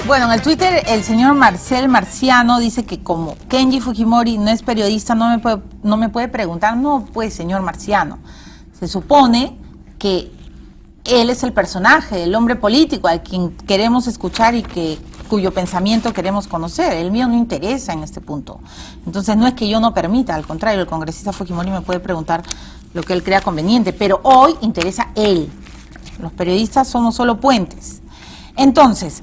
Bueno, en el Twitter el señor Marcel Marciano dice que como Kenji Fujimori no es periodista, no me puede preguntar. No, pues, señor Marciano, se supone que él es el personaje, el hombre político al quien queremos escuchar y cuyo pensamiento queremos conocer. El mío no interesa en este punto. Entonces no es que yo no permita, al contrario, el congresista Fujimori me puede preguntar lo que él crea conveniente, pero hoy interesa él. Los periodistas somos solo puentes. Entonces,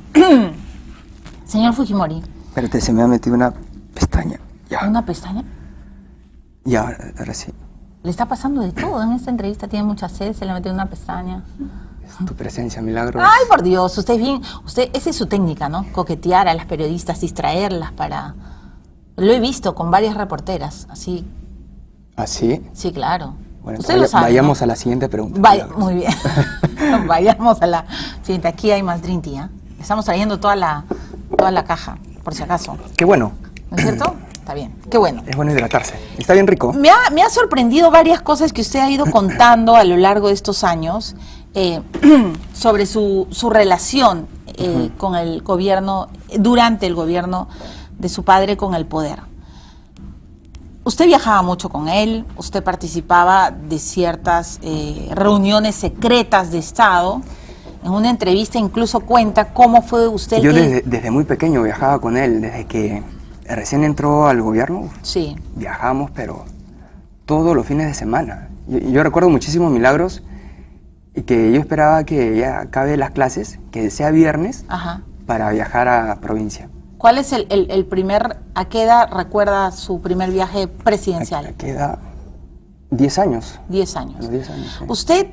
señor Fujimori. Espérate, se me ha metido una pestaña. Ya. ¿Una pestaña? Ya, ahora sí. Le está pasando de todo en esta entrevista, tiene mucha sed, se le ha metido una pestaña. Es tu presencia, Milagros. Ay, por Dios, usted es bien, esa es su técnica, ¿no? Coquetear a las periodistas, distraerlas para... Lo he visto con varias reporteras, así. ¿Ah, sí? Sí, claro. Bueno, usted lo sabe, vayamos, ¿no? A la siguiente pregunta. Muy bien. Vayamos a la siguiente. Aquí hay más Dream Tea, ¿eh? Estamos trayendo toda la caja, por si acaso. Qué bueno. ¿No es cierto? Está bien, qué bueno. Es bueno hidratarse. Está bien rico. Me ha sorprendido varias cosas que usted ha ido contando a lo largo de estos años sobre su relación con el gobierno, durante el gobierno de su padre con el poder. Usted viajaba mucho con él, usted participaba de ciertas reuniones secretas de Estado. En una entrevista incluso cuenta cómo fue usted... Yo desde muy pequeño viajaba con él, desde que recién entró al gobierno. Sí. Viajamos, pero todos los fines de semana. Yo recuerdo muchísimos Milagros y que yo esperaba que ya acabe las clases, que sea viernes, Ajá. para viajar a provincia. ¿Cuál es el primer, a qué edad recuerda su primer viaje presidencial? ¿A qué edad? 10 años. 10 años. Los 10 años, sí. Usted,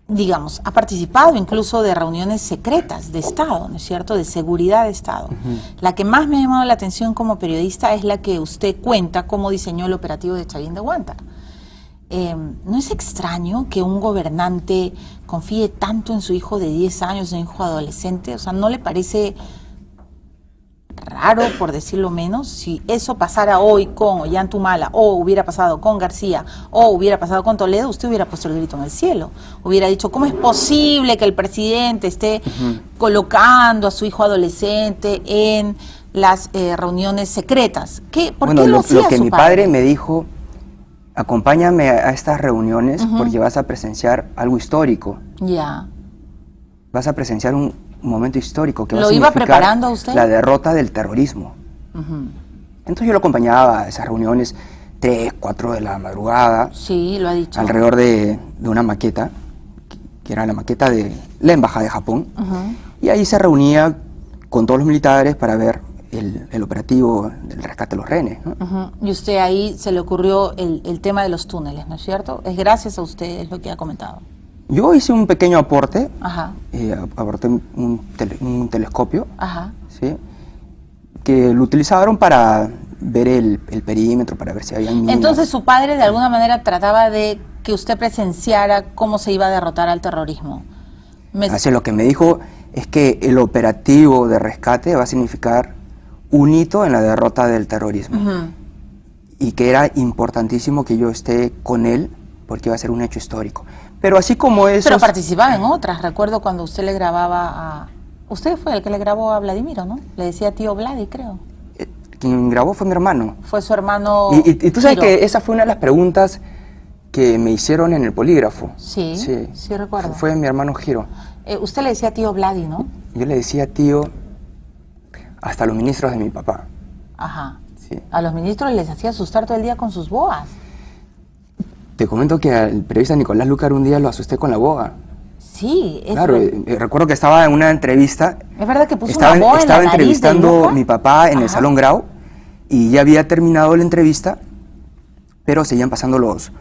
digamos, ha participado incluso de reuniones secretas de Estado, ¿no es cierto?, de seguridad de Estado. La que más me ha llamado la atención como periodista es la que usted cuenta cómo diseñó el operativo de Chavín de Huántar. ¿No es extraño que un gobernante confíe tanto en su hijo de 10 años, en su hijo adolescente? O sea, ¿no le parece raro, por decirlo menos, si eso pasara hoy con Ollantumala, o hubiera pasado con García, o hubiera pasado con Toledo? Usted hubiera puesto el grito en el cielo, hubiera dicho, ¿cómo es posible que el presidente esté colocando a su hijo adolescente en las reuniones secretas? ¿Por qué lo hacía lo que su mi padre me dijo: acompáñame a estas reuniones porque vas a presenciar algo histórico. Ya. Vas a presenciar un momento histórico que va a ¿Lo iba significar preparando a usted? La derrota del terrorismo. Entonces yo lo acompañaba a esas reuniones 3, 4 de la madrugada. Sí, lo ha dicho. Alrededor de una maqueta, que era la maqueta de la Embajada de Japón. Y ahí se reunía con todos los militares para ver el operativo del rescate de los rehenes, ¿no? Y usted ahí se le ocurrió el tema de los túneles, ¿no es cierto? Es gracias a usted, es lo que ha comentado. Yo hice un pequeño aporte, Ajá. aporté un telescopio, Ajá. ¿sí?, que lo utilizaron para ver el perímetro, para ver si había minas. Entonces su padre de alguna manera trataba de que usted presenciara cómo se iba a derrotar al terrorismo. Así, lo que me dijo es que el operativo de rescate va a significar un hito en la derrota del terrorismo. Y que era importantísimo que yo esté con él porque iba a ser un hecho histórico. Pero así como eso... Pero participaba en otras. Recuerdo cuando usted le grababa a... Usted fue el que le grabó a Vladimiro, ¿no? Le decía tío Vladi, creo. Quien grabó fue mi hermano. Fue su hermano. Y tú sabes Giro. que esa fue una de las preguntas que me hicieron en el polígrafo. Sí, sí recuerdo. Fue mi hermano Giro. Usted le decía tío Vladi, ¿no? Yo le decía tío hasta a los ministros de mi papá. Ajá. Sí. A los ministros les hacía asustar todo el día con sus boas. Te comento que al periodista Nicolás Lucar un día lo asusté con la boga. Sí, es claro. Recuerdo que estaba en una entrevista. Es verdad que puso una boa en la nariz. Estaba entrevistando de mi papá en el Salón Grau y ya había terminado la entrevista, pero seguían pasando los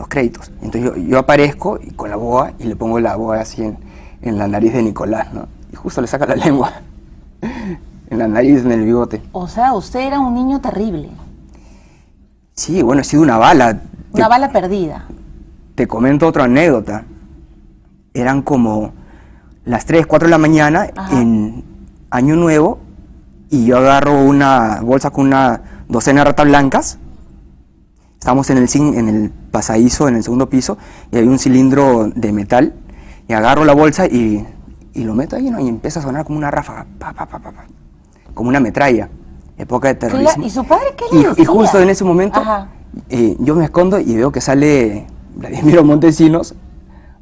créditos. Entonces yo aparezco y con la boa y le pongo la boa así en la nariz de Nicolás, ¿no? Y justo le saca la lengua en la nariz, en el bigote. O sea, usted era un niño terrible. Sí, bueno, he sido una bala. Una bala perdida. Te comento otra anécdota. Eran como las 3, 4 de la mañana en Año Nuevo y yo agarro una bolsa con una docena de ratas blancas. Estamos en el pasadizo, en el segundo piso, y hay un cilindro de metal y agarro la bolsa y y lo meto ahí, ¿no? Y empieza a sonar como una ráfaga, pa, pa, pa, pa, pa, como una metralla, época de terrorismo. ¿Y su padre qué le decía? Y justo en ese momento, yo me escondo y veo que sale Vladimiro Montesinos,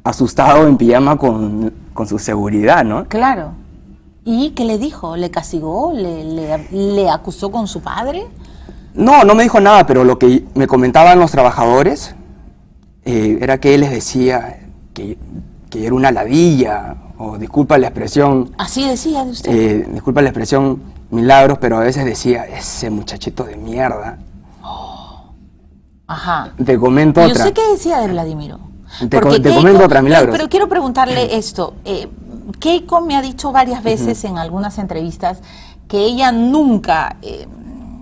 asustado, en pijama, con su seguridad, ¿no? Claro. ¿Y qué le dijo? ¿Le castigó? ¿Le acusó con su padre? No, no me dijo nada, pero lo que me comentaban los trabajadores era que él les decía que era una ladilla, o disculpa la expresión... Así decía de usted. Disculpa la expresión, Milagros, pero a veces decía, ese muchachito de mierda. Ajá. Te comento otra. Yo sé qué decía de Vladimiro. Te comento otra, Milagros. Pero quiero preguntarle esto. Keiko me ha dicho varias veces en algunas entrevistas que ella nunca...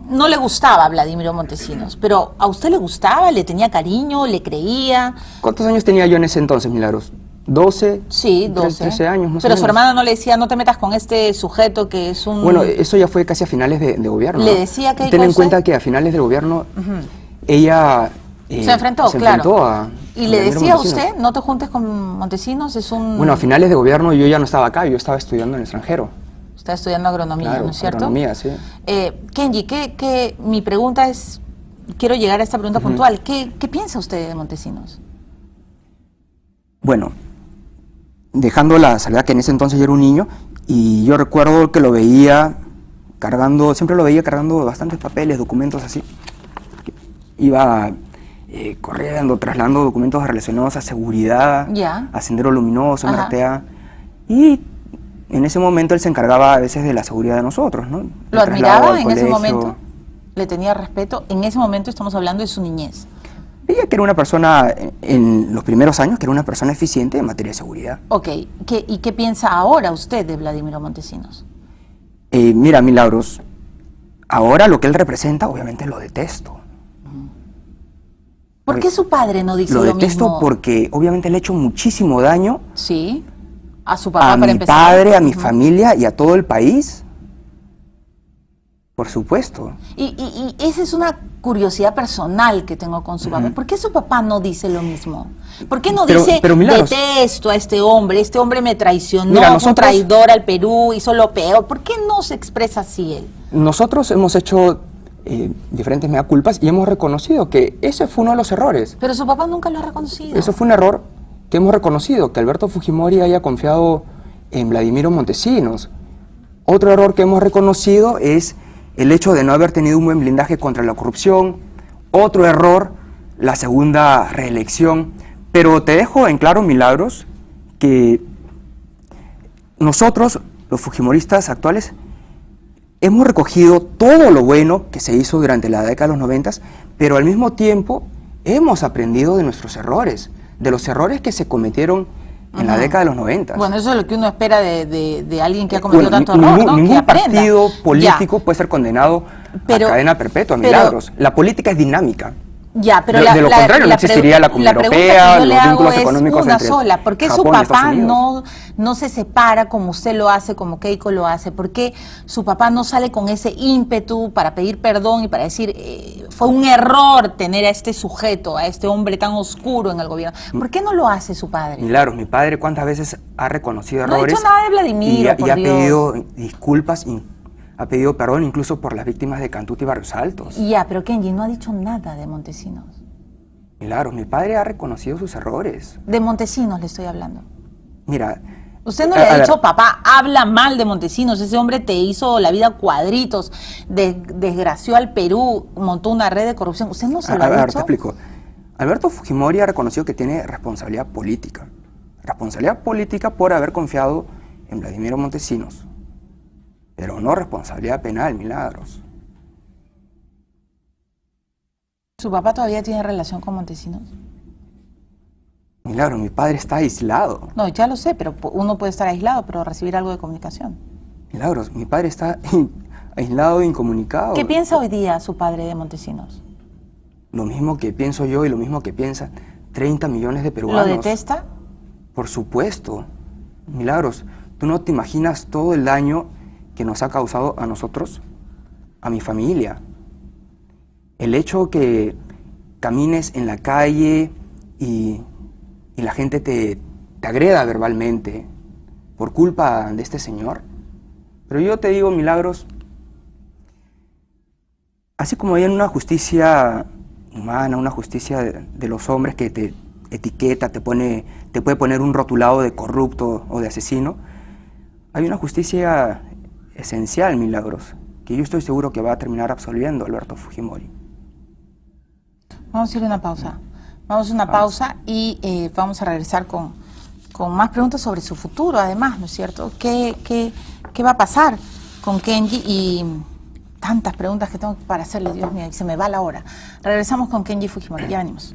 no le gustaba Vladimiro Montesinos, pero ¿a usted le gustaba? ¿Le tenía cariño? ¿Le creía? ¿Cuántos años tenía yo en ese entonces, Milagros? ¿12? Sí, 12. 13 años más o Pero menos. su hermana no le decía, no te metas con este sujeto que es un... Bueno, eso ya fue casi a finales de gobierno. ¿Le decía que ten en cuenta que a finales del gobierno ella... se enfrentó, claro. ¿Y le decía a usted, no te juntes con Montesinos? Es un... Bueno, a finales de gobierno yo ya no estaba acá, yo estaba estudiando en el extranjero. Está estudiando agronomía, Claro, ¿no es cierto? agronomía, sí. Kenji, mi pregunta es, quiero llegar a esta pregunta puntual. ¿Qué piensa usted de Montesinos? Bueno, dejando la salvedad que en ese entonces yo era un niño, y yo recuerdo que lo veía cargando, siempre lo veía cargando bastantes papeles, documentos así. Iba corriendo, trasladando documentos relacionados a seguridad, a Sendero Luminoso, MRTA, y en ese momento él se encargaba a veces de la seguridad de nosotros, ¿no? ¿Lo admiraba en ese momento? ¿Le tenía respeto? En ese momento estamos hablando de su niñez. Veía que era una persona, en los primeros años, que era una persona eficiente en materia de seguridad. Ok, ¿y qué piensa ahora usted de Vladimiro Montesinos? Mira, Milagros, ahora lo que él representa, obviamente lo detesto. ¿Por qué su padre no dice lo mismo? Lo detesto porque obviamente le ha hecho muchísimo daño. Sí, a su papá a para mi empezar. Padre, a mi familia y a todo el país. Por supuesto. Y esa es una curiosidad personal que tengo con su papá. ¿Por qué su papá no dice lo mismo? ¿Por qué no dice, detesto a este hombre me traicionó, Mira, fue un traidor al Perú, hizo lo peor? ¿Por qué no se expresa así él? Nosotros hemos hecho diferentes mea culpas y hemos reconocido que ese fue uno de los errores. Pero su papá nunca lo ha reconocido. Eso fue un error que hemos reconocido, que Alberto Fujimori haya confiado en Vladimiro Montesinos. Otro error que hemos reconocido es el hecho de no haber tenido un buen blindaje contra la corrupción. Otro error, la segunda reelección. Pero te dejo en claro, Milagros, que nosotros, los fujimoristas actuales, hemos recogido todo lo bueno que se hizo durante la década de los 90, pero al mismo tiempo hemos aprendido de nuestros errores, de los errores que se cometieron en la década de los 90. Bueno, eso es lo que uno espera de alguien que ha cometido tanto error, ¿no? Ningún partido político puede ser condenado a cadena perpetua, Milagros. La política es dinámica. Ya, pero de lo contrario, no existiría la Comunidad Europea, los vínculos económicos entre sola. ¿Por qué su papá no se separa como usted lo hace, como Keiko lo hace? ¿Por qué su papá no sale con ese ímpetu para pedir perdón y para decir, fue un error tener a este sujeto, a este hombre tan oscuro en el gobierno? ¿Por qué no lo hace su padre? Milagros, mi padre cuántas veces ha reconocido errores. No ha dicho nada de Vladimiro, y ha pedido disculpas, ha pedido perdón incluso por las víctimas de Cantuta y Barrios Altos. Ya, pero Kenji no ha dicho nada de Montesinos. Milagros, mi padre ha reconocido sus errores. De Montesinos le estoy hablando. Mira... Usted no le ha dicho, papá, habla mal de Montesinos, ese hombre te hizo la vida cuadritos, desgració al Perú, montó una red de corrupción. ¿Usted no se lo ha dicho? Te explico. Alberto Fujimori ha reconocido que tiene responsabilidad política. Responsabilidad política por haber confiado en Vladimiro Montesinos. Pero no responsabilidad penal, Milagros. ¿Su papá todavía tiene relación con Montesinos? Milagros, mi padre está aislado. No, ya lo sé, pero uno puede estar aislado, pero recibir algo de comunicación. Milagros, mi padre está aislado e incomunicado. ¿Qué piensa hoy día su padre de Montesinos? Lo mismo que pienso yo y lo mismo que piensan 30 millones de peruanos. ¿Lo detesta? Por supuesto. Milagros, tú no te imaginas todo el daño que nos ha causado a nosotros, a mi familia. El hecho que camines en la calle y la gente te agreda verbalmente, por culpa de este señor. Pero yo te digo, Milagros, así como hay una justicia humana, una justicia de los hombres que te etiqueta, te puede poner un rotulado de corrupto o de asesino, hay una justicia esencial, Milagros, que yo estoy seguro que va a terminar absolviendo a Alberto Fujimori. Vamos a ir a una pausa. Vamos a una pausa y vamos a regresar con más preguntas sobre su futuro, además, ¿no es cierto? ¿Qué va a pasar con Kenji? Y tantas preguntas que tengo para hacerle, Dios mío, se me va la hora. Regresamos con Kenji Fujimori, ya venimos.